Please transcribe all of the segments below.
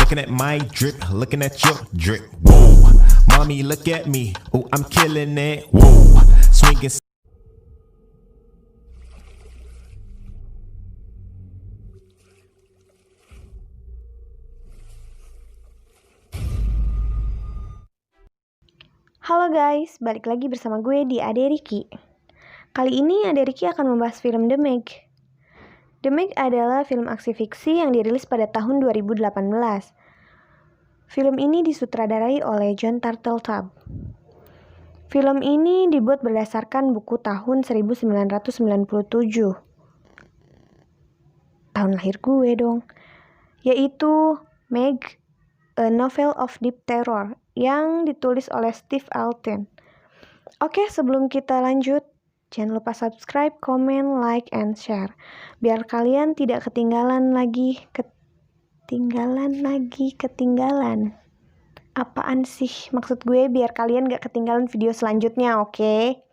Looking at my drip, looking at your drip. Whoa, mommy, look at me. Oh, I'm killing it. Whoa, swinging. Halo guys, balik lagi bersama gue di Ade Riki. Kali ini Ade Riki akan membahas film The Meg. The Meg adalah film aksi fiksi yang dirilis pada tahun 2018. Film ini disutradarai oleh Jon Turteltaub. Film ini dibuat berdasarkan buku tahun 1997. Tahun lahir gue dong. Yaitu Meg, A Novel of Deep Terror, yang ditulis oleh Steve Alten. Oke, sebelum kita lanjut, jangan lupa subscribe, komen, like, and share. Biar kalian tidak ketinggalan. Apaan sih? Maksud gue biar kalian gak ketinggalan video selanjutnya, oke?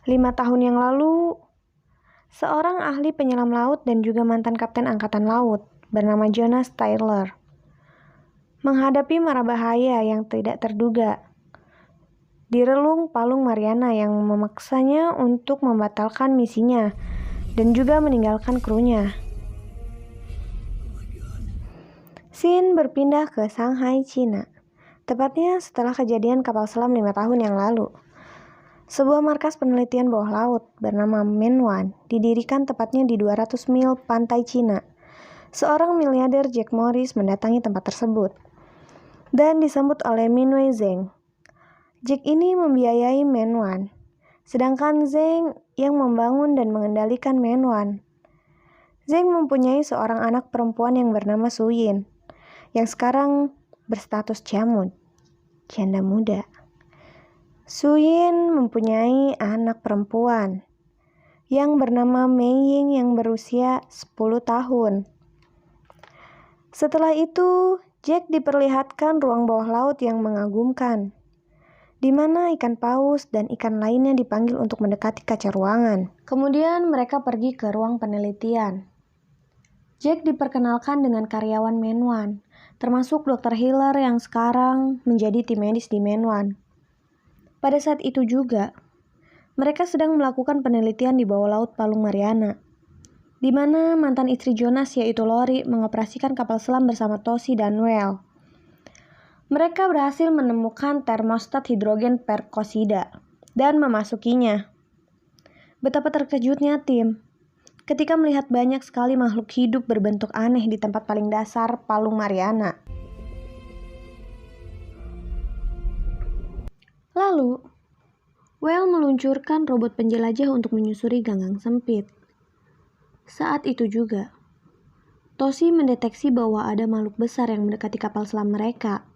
Lima tahun yang lalu, seorang ahli penyelam laut dan juga mantan kapten angkatan laut bernama Jonas Tyler menghadapi mara bahaya yang tidak terduga di relung Palung Mariana yang memaksanya untuk membatalkan misinya dan juga meninggalkan krunya. Scene berpindah ke Shanghai, Cina, tepatnya setelah kejadian kapal selam 5 tahun yang lalu. Sebuah markas penelitian bawah laut bernama Menwan didirikan tepatnya di 200 mil pantai Cina. Seorang miliarder Jack Morris mendatangi tempat tersebut dan disambut oleh Minwei Zheng. Jack ini membiayai Menwan, sedangkan Zheng yang membangun dan mengendalikan Menwan. Zheng mempunyai seorang anak perempuan yang bernama Suyin, yang sekarang berstatus janda muda. Suyin mempunyai anak perempuan yang bernama Mei Ying yang berusia 10 tahun. Setelah itu, Jack diperlihatkan ruang bawah laut yang mengagumkan, di mana ikan paus dan ikan lainnya dipanggil untuk mendekati kaca ruangan. Kemudian mereka pergi ke ruang penelitian. Jack diperkenalkan dengan karyawan Menwan, termasuk Dr. Hiller yang sekarang menjadi tim medis di Menwan. Pada saat itu juga, mereka sedang melakukan penelitian di bawah laut Palung Mariana, di mana mantan istri Jonas yaitu Lori mengoperasikan kapal selam bersama Toshi dan Well. Mereka berhasil menemukan termostat hidrogen peroksida dan memasukinya. Betapa terkejutnya tim ketika melihat banyak sekali makhluk hidup berbentuk aneh di tempat paling dasar Palung Mariana. Lalu, Well meluncurkan robot penjelajah untuk menyusuri ganggang sempit. Saat itu juga, Toshi mendeteksi bahwa ada makhluk besar yang mendekati kapal selam mereka.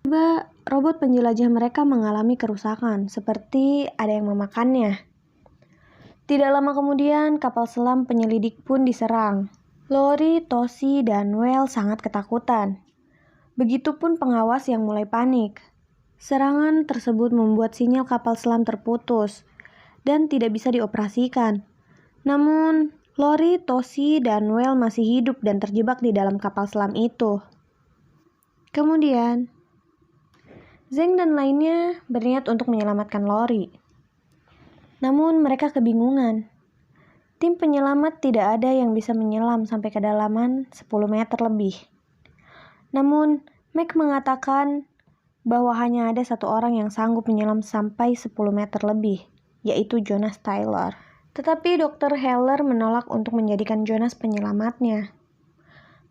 Tiba, robot penjelajah mereka mengalami kerusakan, seperti ada yang memakannya. Tidak lama kemudian, kapal selam penyelidik pun diserang. Lori, Toshi, dan Well sangat ketakutan. Begitupun pengawas yang mulai panik. Serangan tersebut membuat sinyal kapal selam terputus dan tidak bisa dioperasikan. Namun, Lori, Toshi, dan Well masih hidup dan terjebak di dalam kapal selam itu. Kemudian, Zheng dan lainnya berniat untuk menyelamatkan Lori. Namun mereka kebingungan. Tim penyelamat tidak ada yang bisa menyelam sampai kedalaman 10 meter lebih. Namun, Meg mengatakan bahwa hanya ada satu orang yang sanggup menyelam sampai 10 meter lebih, yaitu Jonas Tyler. Tetapi Dr. Heller menolak untuk menjadikan Jonas penyelamatnya,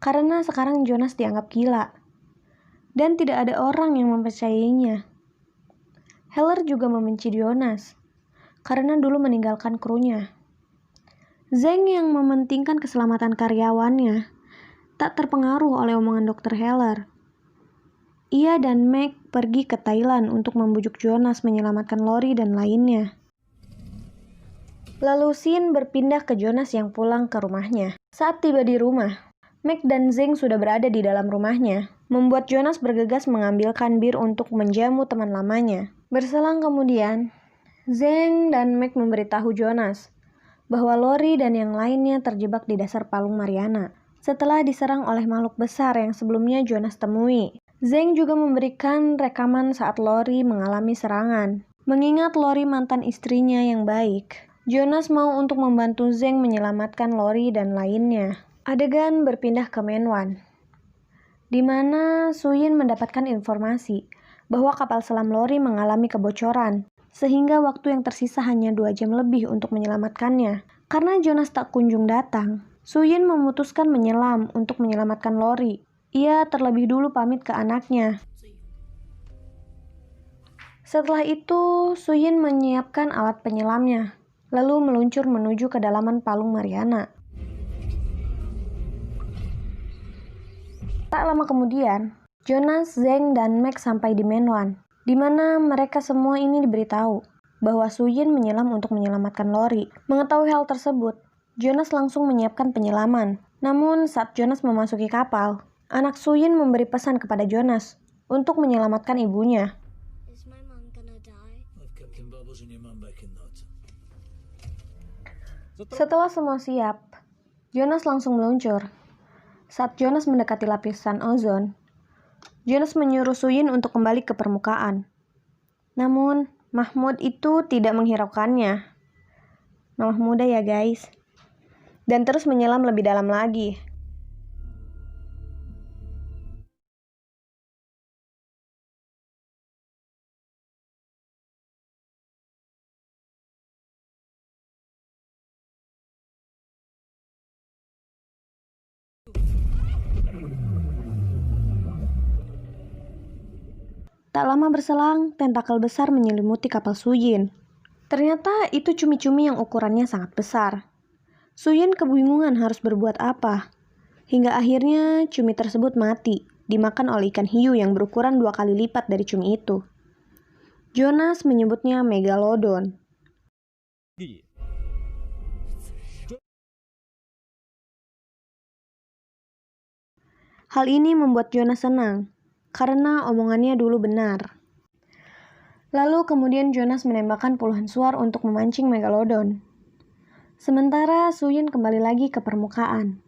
karena sekarang Jonas dianggap gila, dan tidak ada orang yang mempercayainya. Heller juga membenci Jonas, karena dulu meninggalkan krunya. Zheng yang mementingkan keselamatan karyawannya, tak terpengaruh oleh omongan Dr. Heller. Ia dan Meg pergi ke Thailand untuk membujuk Jonas menyelamatkan Lori dan lainnya. Lalu scene berpindah ke Jonas yang pulang ke rumahnya. Saat tiba di rumah, Meg dan Zheng sudah berada di dalam rumahnya, membuat Jonas bergegas mengambilkan bir untuk menjamu teman lamanya. Berselang kemudian, Zeng dan Meg memberitahu Jonas bahwa Lori dan yang lainnya terjebak di dasar Palung Mariana setelah diserang oleh makhluk besar yang sebelumnya Jonas temui. Zeng juga memberikan rekaman saat Lori mengalami serangan. Mengingat Lori mantan istrinya yang baik, Jonas mau untuk membantu Zeng menyelamatkan Lori dan lainnya. Adegan berpindah ke Menwan, di mana Suyin mendapatkan informasi bahwa kapal selam Lori mengalami kebocoran, sehingga waktu yang tersisa hanya 2 jam lebih untuk menyelamatkannya. Karena Jonas tak kunjung datang, Suyin memutuskan menyelam untuk menyelamatkan Lori. Ia terlebih dulu pamit ke anaknya. Setelah itu, Suyin menyiapkan alat penyelamnya, lalu meluncur menuju kedalaman Palung Mariana. Tak lama kemudian, Jonas, Zeng, dan Meg sampai di Menwan, di mana mereka semua ini diberitahu bahwa Suyin menyelam untuk menyelamatkan Lori. Mengetahui hal tersebut, Jonas langsung menyiapkan penyelaman. Namun saat Jonas memasuki kapal, anak Suyin memberi pesan kepada Jonas untuk menyelamatkan ibunya. Setelah semua siap, Jonas langsung meluncur. Saat Jonas mendekati lapisan ozon, Jonas menyuruh Suyin untuk kembali ke permukaan. Namun, Mahmud itu tidak menghiraukannya. Mamah muda ya guys. Dan terus menyelam lebih dalam lagi. Tak lama berselang, tentakel besar menyelimuti kapal Suyin. Ternyata itu cumi-cumi yang ukurannya sangat besar. Suyin kebingungan harus berbuat apa. Hingga akhirnya cumi tersebut mati, dimakan oleh ikan hiu yang berukuran 2 kali lipat dari cumi itu. Jonas menyebutnya Megalodon. Hal ini membuat Jonas senang, karena omongannya dulu benar. Lalu kemudian Jonas menembakkan puluhan suar untuk memancing Megalodon. Sementara Suyin kembali lagi ke permukaan.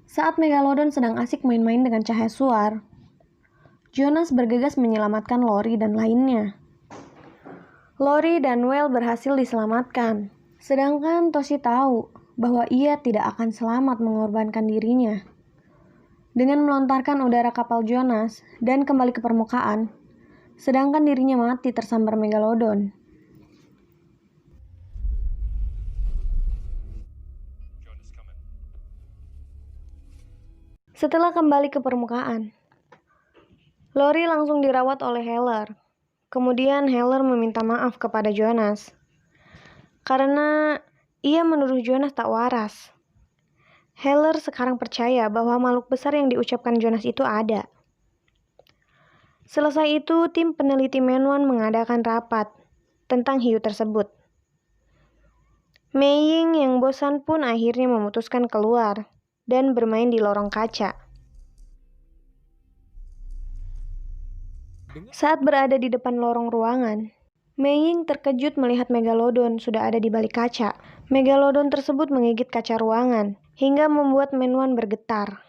Saat Megalodon sedang asik main-main dengan cahaya suar, Jonas bergegas menyelamatkan Lori dan lainnya. Lori dan Whale berhasil diselamatkan, sedangkan Toshi tahu bahwa ia tidak akan selamat mengorbankan dirinya. Dengan melontarkan udara kapal Jonas dan kembali ke permukaan, sedangkan dirinya mati tersambar Megalodon. Setelah kembali ke permukaan, Lori langsung dirawat oleh Heller. Kemudian Heller meminta maaf kepada Jonas karena ia menuduh Jonas tak waras. Heller sekarang percaya bahwa makhluk besar yang diucapkan Jonas itu ada. Selesai itu, tim peneliti Menwan mengadakan rapat tentang hiu tersebut. Mei Ying yang bosan pun akhirnya memutuskan keluar dan bermain di lorong kaca. Saat berada di depan lorong ruangan, Mei Ying terkejut melihat Megalodon sudah ada di balik kaca. Megalodon tersebut menggigit kaca ruangan hingga membuat Menwan bergetar.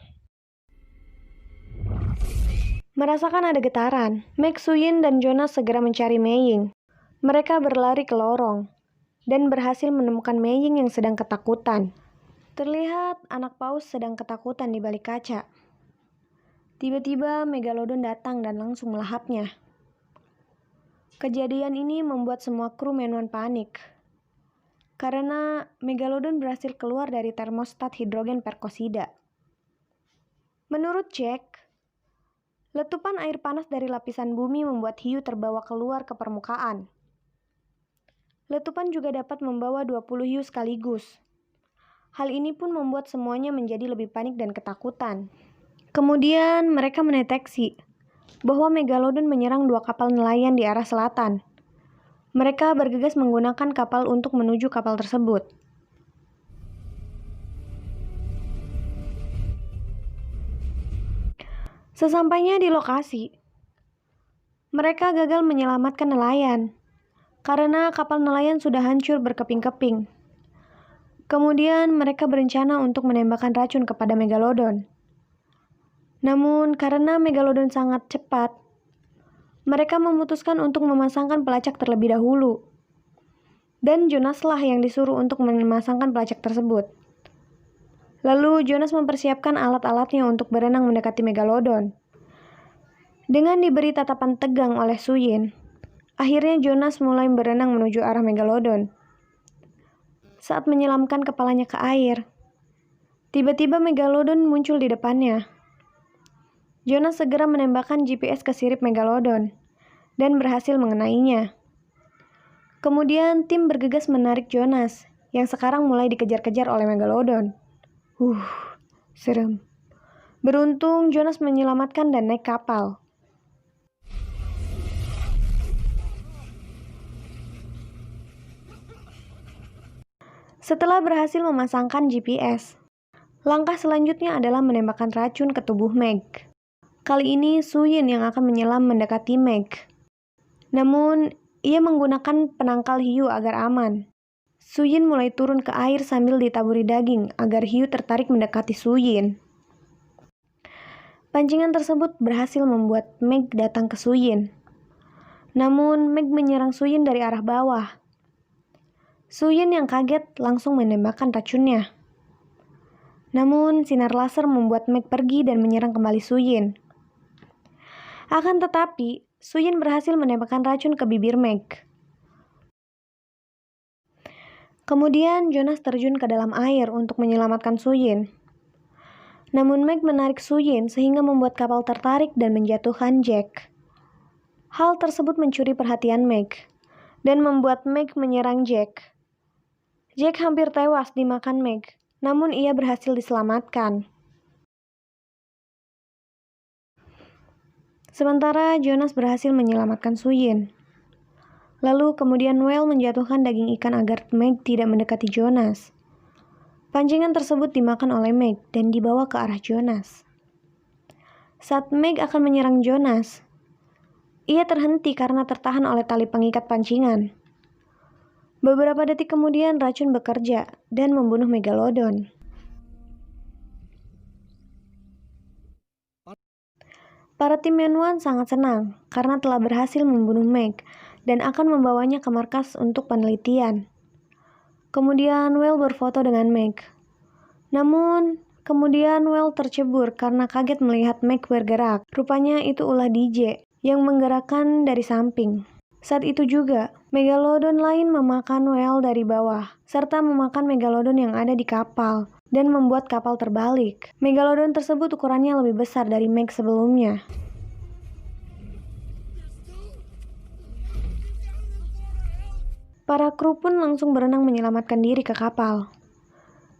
Merasakan ada getaran, Meg, Suyin, dan Jonas segera mencari Mei Ying. Mereka berlari ke lorong dan berhasil menemukan Mei Ying yang sedang ketakutan. Terlihat anak paus sedang ketakutan di balik kaca. Tiba-tiba Megalodon datang dan langsung melahapnya. Kejadian ini membuat semua kru Menwan panik, karena Megalodon berhasil keluar dari termostat hidrogen perkosida. Menurut Jack, letupan air panas dari lapisan bumi membuat hiu terbawa keluar ke permukaan. Letupan juga dapat membawa 20 hiu sekaligus. Hal ini pun membuat semuanya menjadi lebih panik dan ketakutan. Kemudian mereka mendeteksi bahwa Megalodon menyerang 2 kapal nelayan di arah selatan. Mereka bergegas menggunakan kapal untuk menuju kapal tersebut. Sesampainya di lokasi, mereka gagal menyelamatkan nelayan. karena kapal nelayan sudah hancur berkeping-keping. Kemudian mereka berencana untuk menembakkan racun kepada Megalodon. Namun karena Megalodon sangat cepat, mereka memutuskan untuk memasangkan pelacak terlebih dahulu. Dan Jonaslah yang disuruh untuk memasangkan pelacak tersebut. Lalu Jonas mempersiapkan alat-alatnya untuk berenang mendekati Megalodon. Dengan diberi tatapan tegang oleh Suyin, akhirnya Jonas mulai berenang menuju arah Megalodon. Saat menyelamkan kepalanya ke air, tiba-tiba Megalodon muncul di depannya. Jonas segera menembakkan GPS ke sirip Megalodon dan berhasil mengenainya. Kemudian tim bergegas menarik Jonas yang sekarang mulai dikejar-kejar oleh Megalodon. Serem. Beruntung Jonas menyelamatkan dan naik kapal. Setelah berhasil memasangkan GPS, langkah selanjutnya adalah menembakkan racun ke tubuh Meg. Kali ini Suyin yang akan menyelam mendekati Meg. Namun, ia menggunakan penangkal hiu agar aman. Suyin mulai turun ke air sambil ditaburi daging agar hiu tertarik mendekati Suyin. Pancingan tersebut berhasil membuat Meg datang ke Suyin. Namun, Meg menyerang Suyin dari arah bawah. Suyin yang kaget langsung menembakkan racunnya. Namun, sinar laser membuat Meg pergi dan menyerang kembali Suyin. Akan tetapi, Suyin berhasil menembakkan racun ke bibir Meg. Kemudian Jonas terjun ke dalam air untuk menyelamatkan Suyin. Namun Meg menarik Suyin sehingga membuat kapal tertarik dan menjatuhkan Jack. Hal tersebut mencuri perhatian Meg dan membuat Meg menyerang Jack. Jack hampir tewas dimakan Meg, namun ia berhasil diselamatkan. Sementara Jonas berhasil menyelamatkan Suyin. Lalu kemudian Whale menjatuhkan daging ikan agar Meg tidak mendekati Jonas. Pancingan tersebut dimakan oleh Meg dan dibawa ke arah Jonas. Saat Meg akan menyerang Jonas, ia terhenti karena tertahan oleh tali pengikat pancingan. Beberapa detik kemudian racun bekerja dan membunuh Megalodon. Para tim Menuan sangat senang karena telah berhasil membunuh Meg dan akan membawanya ke markas untuk penelitian. Kemudian Whale berfoto dengan Meg. Namun, kemudian Whale tercebur karena kaget melihat Meg bergerak. Rupanya itu ulah DJ yang menggerakkan dari samping. Saat itu juga, Megalodon lain memakan Whale dari bawah, serta memakan Megalodon yang ada di kapal, dan membuat kapal terbalik. Megalodon tersebut ukurannya lebih besar dari Meg sebelumnya. Para kru pun langsung berenang menyelamatkan diri ke kapal.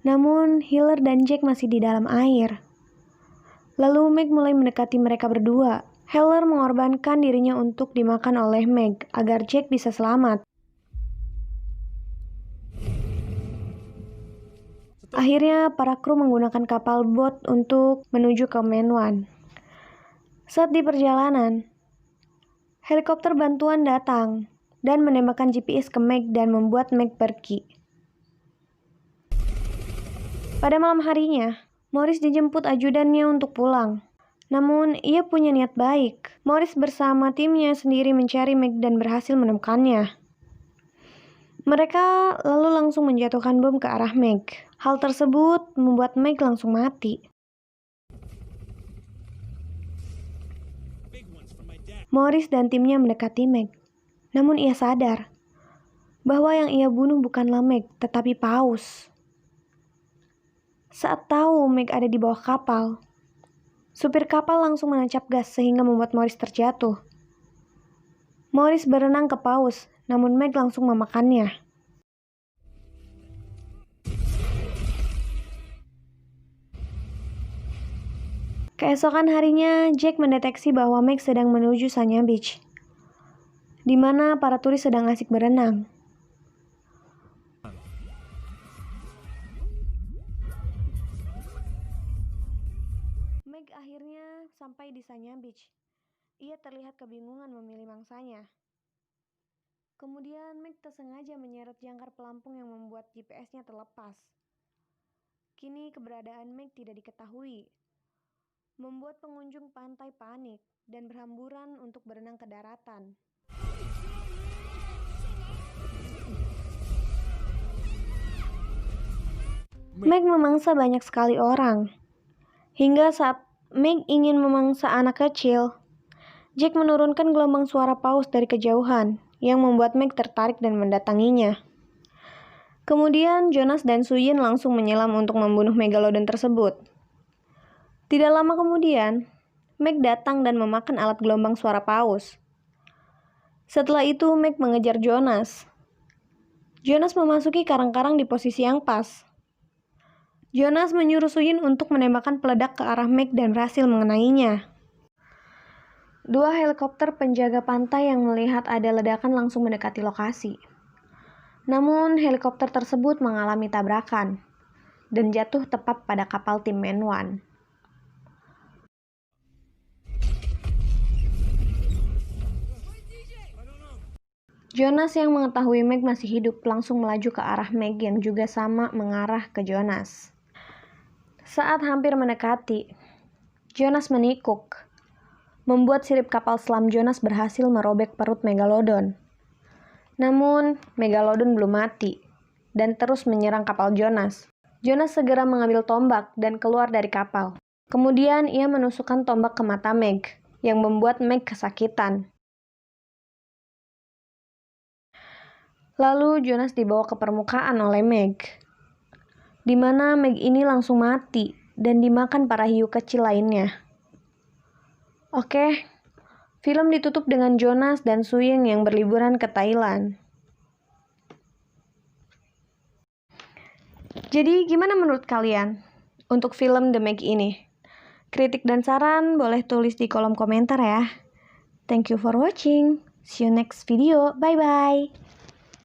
Namun, Healer dan Jack masih di dalam air. Lalu Meg mulai mendekati mereka berdua. Healer mengorbankan dirinya untuk dimakan oleh Meg agar Jack bisa selamat. Akhirnya, para kru menggunakan kapal bot untuk menuju ke Menuan. Saat di perjalanan, helikopter bantuan datang dan menembakkan GPS ke Meg dan membuat Meg pergi. Pada malam harinya, Morris dijemput ajudannya untuk pulang. Namun, ia punya niat baik. Morris bersama timnya sendiri mencari Meg dan berhasil menemukannya. Mereka lalu langsung menjatuhkan bom ke arah Meg. Hal tersebut membuat Meg langsung mati. Morris dan timnya mendekati Meg. Namun ia sadar bahwa yang ia bunuh bukanlah Meg, tetapi paus. Saat tahu Meg ada di bawah kapal, supir kapal langsung menancap gas sehingga membuat Morris terjatuh. Morris berenang ke paus, namun Meg langsung memakannya. Keesokan harinya, Jack mendeteksi bahwa Meg sedang menuju Sanya Beach, di mana para turis sedang asik berenang. Meg akhirnya sampai di Sanya Beach. Ia terlihat kebingungan memilih mangsanya. Kemudian Meg tersengaja menyeret jangkar pelampung yang membuat GPS-nya terlepas. Kini keberadaan Meg tidak diketahui, membuat pengunjung pantai panik dan berhamburan untuk berenang ke daratan. Meg memangsa banyak sekali orang. Hingga saat Meg ingin memangsa anak kecil, Jack menurunkan gelombang suara paus dari kejauhan yang membuat Meg tertarik dan mendatanginya. Kemudian Jonas dan Suyin langsung menyelam untuk membunuh Megalodon tersebut. Tidak lama kemudian, Meg datang dan memakan alat gelombang suara paus. Setelah itu Meg mengejar Jonas. Jonas memasuki karang-karang di posisi yang pas. Jonas menyuruh Suyin untuk menembakkan peledak ke arah Meg dan berhasil mengenainya. Dua helikopter penjaga pantai yang melihat ada ledakan langsung mendekati lokasi. Namun helikopter tersebut mengalami tabrakan dan jatuh tepat pada kapal tim Man One. Jonas yang mengetahui Meg masih hidup langsung melaju ke arah Meg yang juga sama mengarah ke Jonas. Saat hampir mendekati, Jonas menikuk, membuat sirip kapal selam Jonas berhasil merobek perut Megalodon. Namun, Megalodon belum mati dan terus menyerang kapal Jonas. Jonas segera mengambil tombak dan keluar dari kapal. Kemudian ia menusukkan tombak ke mata Meg, yang membuat Meg kesakitan. Lalu Jonas dibawa ke permukaan oleh Meg, di mana Meg ini langsung mati dan dimakan para hiu kecil lainnya. Oke, film ditutup dengan Jonas dan Suying yang berliburan ke Thailand. Jadi gimana menurut kalian untuk film The Meg ini? Kritik dan saran boleh tulis di kolom komentar ya. Thank you for watching. See you next video. Bye-bye.